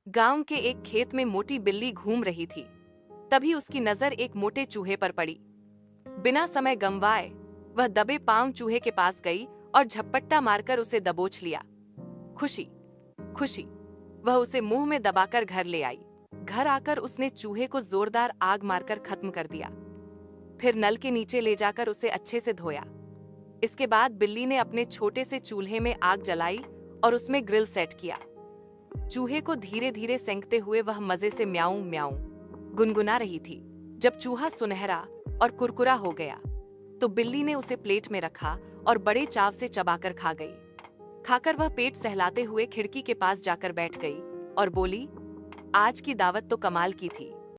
गांव के एक खेत में मोटी बिल्ली घूम रही थी। तभी उसकी नजर एक मोटे चूहे पर पड़ी। बिना समय गंवाए वह दबे पांव चूहे के पास गई और झपट्टा मारकर उसे दबोच लिया। खुशी खुशी वह उसे मुंह में दबाकर घर ले आई। घर आकर उसने चूहे को जोरदार आग मारकर खत्म कर दिया। फिर नल के नीचे ले जाकर उसे अच्छे से धोया। इसके बाद बिल्ली ने अपने छोटे से चूल्हे में आग जलाई और उसमें ग्रिल सेट किया। चूहे को धीरे धीरे सेंकते हुए वह मजे से म्याऊं म्याऊं गुनगुना रही थी। जब चूहा सुनहरा और कुरकुरा हो गया तो बिल्ली ने उसे प्लेट में रखा और बड़े चाव से चबाकर खा गई। खाकर वह पेट सहलाते हुए खिड़की के पास जाकर बैठ गई और बोली, आज की दावत तो कमाल की थी।